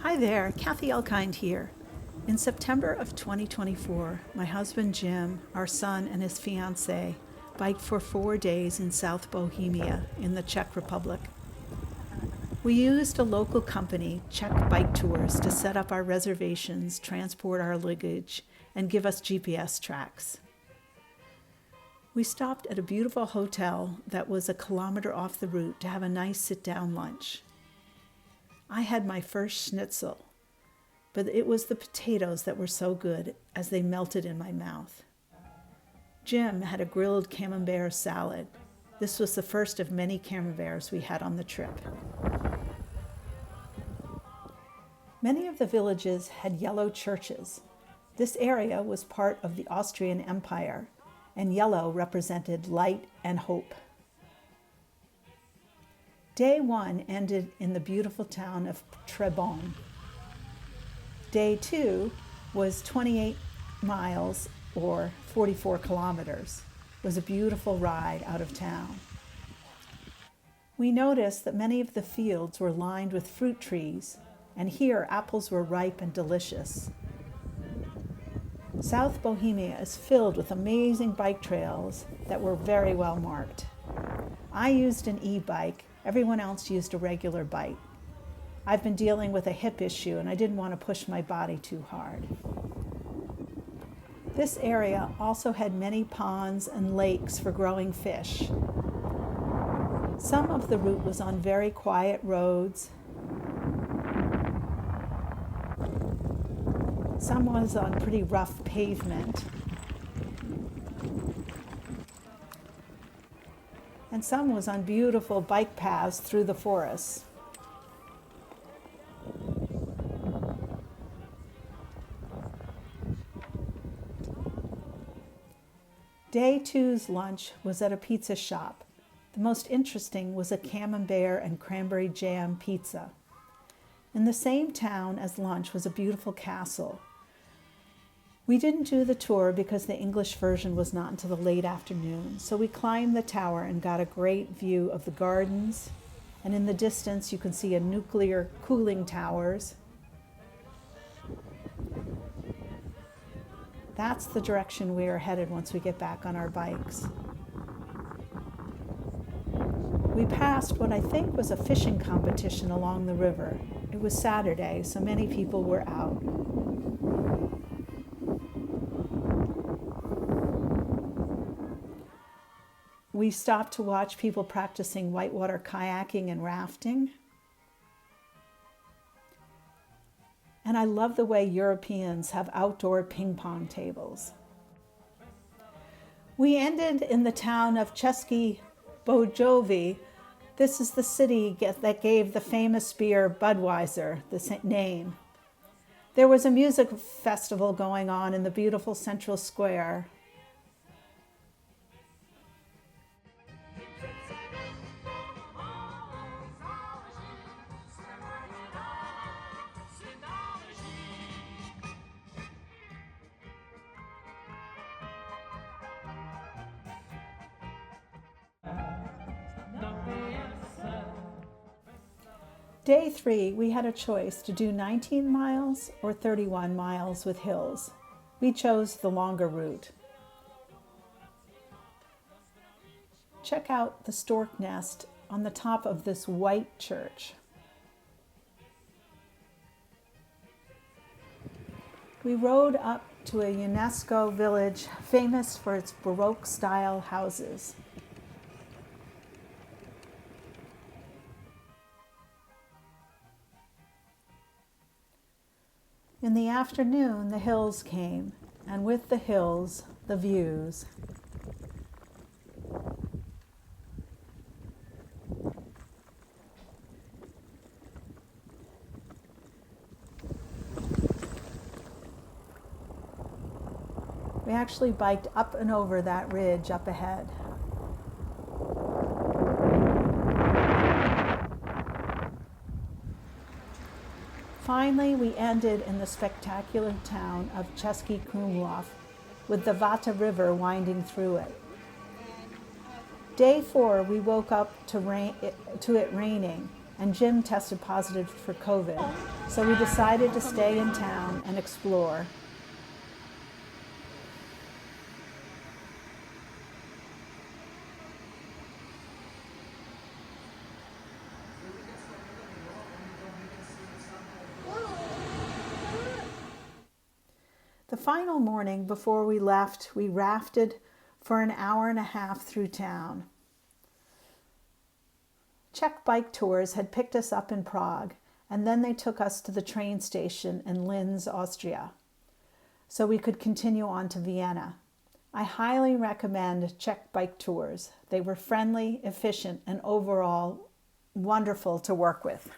Hi there, Kathy Elkind here. In September of 2024, my husband Jim, our son, and his fiancée biked for 4 days in South Bohemia in the Czech Republic. We used a local company, Czech Bike Tours, to set up our reservations, transport our luggage, and give us GPS tracks. We stopped at a beautiful hotel that was a kilometer off the route to have a nice sit-down lunch. I had my first schnitzel, but it was the potatoes that were so good as they melted in my mouth. Jim had a grilled camembert salad. This was the first of many camemberts we had on the trip. Many of the villages had yellow churches. This area was part of the Austrian Empire, and yellow represented light and hope. Day 1 ended in the beautiful town of Trebon. Day 2 was 28 miles or 44 kilometers. It was a beautiful ride out of town. We noticed that many of the fields were lined with fruit trees, and here apples were ripe and delicious. South Bohemia is filled with amazing bike trails that were very well marked. I used an e-bike. Everyone else used a regular bike. I've been dealing with a hip issue and I didn't want to push my body too hard. This area also had many ponds and lakes for growing fish. Some of the route was on very quiet roads. Some was on pretty rough pavement. And some was on beautiful bike paths through the forests. Day 2's lunch was at a pizza shop. The most interesting was a camembert and cranberry jam pizza. In the same town as lunch was a beautiful castle. We didn't do the tour because the English version was not until the late afternoon, so we climbed the tower and got a great view of the gardens, and in the distance you can see a nuclear cooling towers. That's the direction we are headed once we get back on our bikes. We passed what I think was a fishing competition along the river. It was Saturday, so many people were out. We stopped to watch people practicing whitewater kayaking and rafting. And I love the way Europeans have outdoor ping pong tables. We ended in the town of Český Bojovi. This is the city that gave the famous beer Budweiser the name. There was a music festival going on in the beautiful central square. Day 3, we had a choice to do 19 miles or 31 miles with hills. We chose the longer route. Check out the stork nest on the top of this white church. We rode up to a UNESCO village famous for its Baroque-style houses. In the afternoon, the hills came, and with the hills, the views. We actually biked up and over that ridge up ahead. Finally, we ended in the spectacular town of Český Krumlov, with the Vata River winding through it. Day 4, we woke up to it raining, and Jim tested positive for COVID, so we decided to stay in town and explore. The final morning before we left, we rafted for an hour and a half through town. Czech bike tours had picked us up in Prague, and then they took us to the train station in Linz, Austria, so we could continue on to Vienna. I highly recommend Czech bike tours. They were friendly, efficient, and overall wonderful to work with.